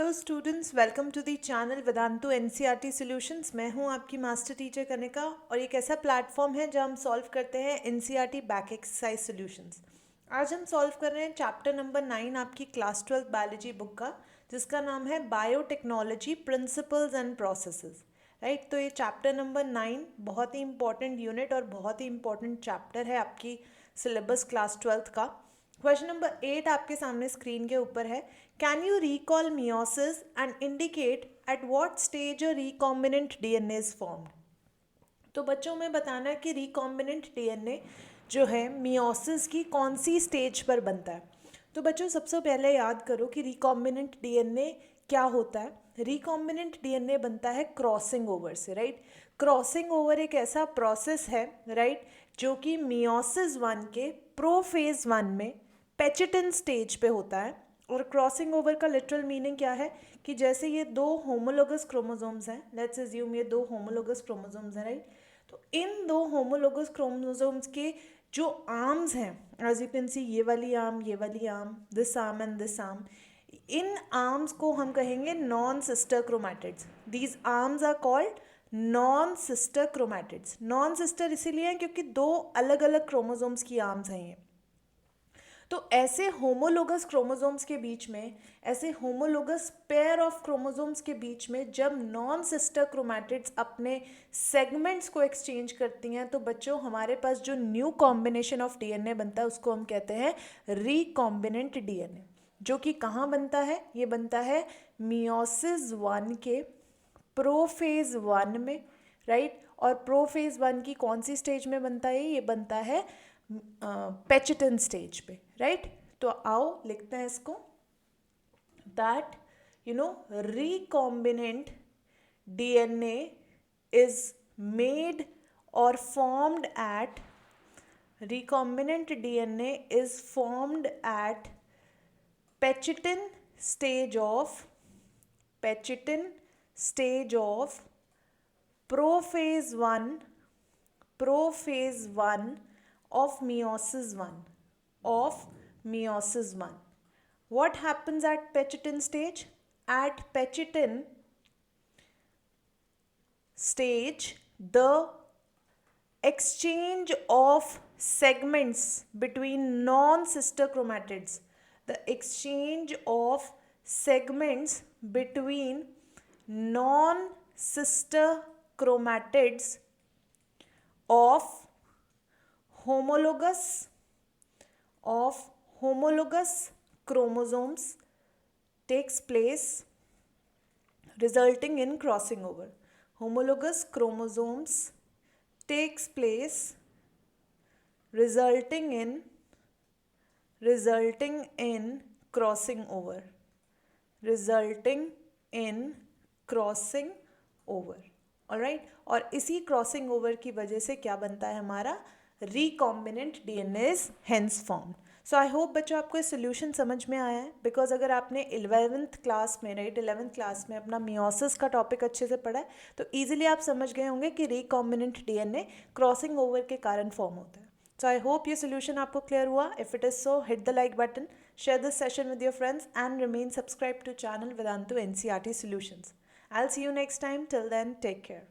Hello students, welcome to the channel Vedantu NCERT solutions. मैं हूं आपकी मास्टर टीचर कनिका और एक ऐसा प्लेटफॉर्म है जहां हम सॉल्व करते हैं एनसीईआरटी बैक एक्सरसाइज सॉल्यूशंस। आज हम सॉल्व कर रहे हैं चैप्टर नंबर 9 आपकी क्लास 12 बायोलॉजी बुक का, जिसका नाम है biotechnology principles and processes. Right, तो ये चैप्टर नंबर 9 बहुत ही इंपॉर्टेंट यूनिट और बहुत ही इंपॉर्टेंट चैप्टर है आपकी सिलेबस क्लास 12 का। क्वेश्चन नंबर 8 आपके सामने स्क्रीन के ऊपर है। Can you recall meiosis and indicate at what stage a recombinant DNA is formed. तो बच्चों में बताना है कि रिकॉम्बिनेंट डीएनए जो है मियोसिस की कौन सी स्टेज पर बनता है। तो बच्चों सबसे पहले याद करो कि रिकॉम्बिनेंट डीएनए क्या होता है। रिकॉम्बिनेंट डीएनए बनता है क्रॉसिंग ओवर से। राइट, क्रॉसिंग ओवर एक ऐसा प्रोसेस है, राइट, जो कि मियोसिस 1 के प्रोफेज 1 में पेचिटिन स्टेज पे होता है। और क्रॉसिंग ओवर का लिटरल मीनिंग क्या है कि जैसे ये दो होमोलोगस क्रोमोसोम्स हैं, लेट्स अज्यूम ये दो होमोलोगस क्रोमोसोम्स हैं, राइट। तो इन दो होमोलोगस क्रोमोसोम्स के जो आर्म्स हैं, एज यू कैन सी, ये वाली आर्म, ये वाली arm, this arm and this arm, इन आर्म्स को हम कहेंगे non sister chromatids. These arms are called non sister chromatids. Non sister इसीलिए हैं क्योंकि दो अलग अलग क्रोमोसोम्स की आर्म्स हैं ये। तो ऐसे होमोलोगस क्रोमोसोम्स के बीच में, ऐसे होमोलोगस पेयर ऑफ क्रोमोसोम्स के बीच में जब नॉन सिस्टर क्रोमैटिड्स अपने सेगमेंट्स को एक्सचेंज करती हैं, तो बच्चों हमारे पास जो न्यू कॉम्बिनेशन ऑफ डीएनए बनता है उसको हम कहते हैं रिकॉम्बिनेंट डीएनए। जो कि कहाँ बनता है? ये बनता है मियोसिस 1 के प्रोफेज 1 में, राइट। और प्रोफेज 1 की कौन सी स्टेज में बनता है? ये बनता है पेचिटन स्टेज पे, राइट। तो आओ लिखते हैं इसको, that recombinant DNA is made or formed at recombinant DNA is formed at Pechitin stage of prophase 1 of meiosis 1. What happens at Pechitin stage? At Pechitin stage, the exchange of segments between non-sister chromatids, the exchange of segments between non-sister chromatids of homologous chromosomes takes place, resulting in crossing over. Homologous chromosomes takes place resulting in crossing over. Alright, और इसी crossing over की वजह से क्या बनता है? हमारा recombinant DNA is hence formed. So I hope बच्चों आपको ये सोल्यूशन समझ में आया है, बिकॉज अगर आपने 11th क्लास में, राइट, 11th क्लास में अपना मियोसिस का टॉपिक अच्छे से पढ़ा है तो ईजिली आप समझ गए होंगे कि रिकॉम्बिनेंट डीएनए क्रॉसिंग ओवर के कारण फॉर्म होता है। सो आई होप ये सोल्यूशन आपको क्लियर हुआ। If it is so, hit the like button, share this session with your friends and remain subscribed to channel Vedantu NCERT Solutions. I'll see you next time. Till then, take care.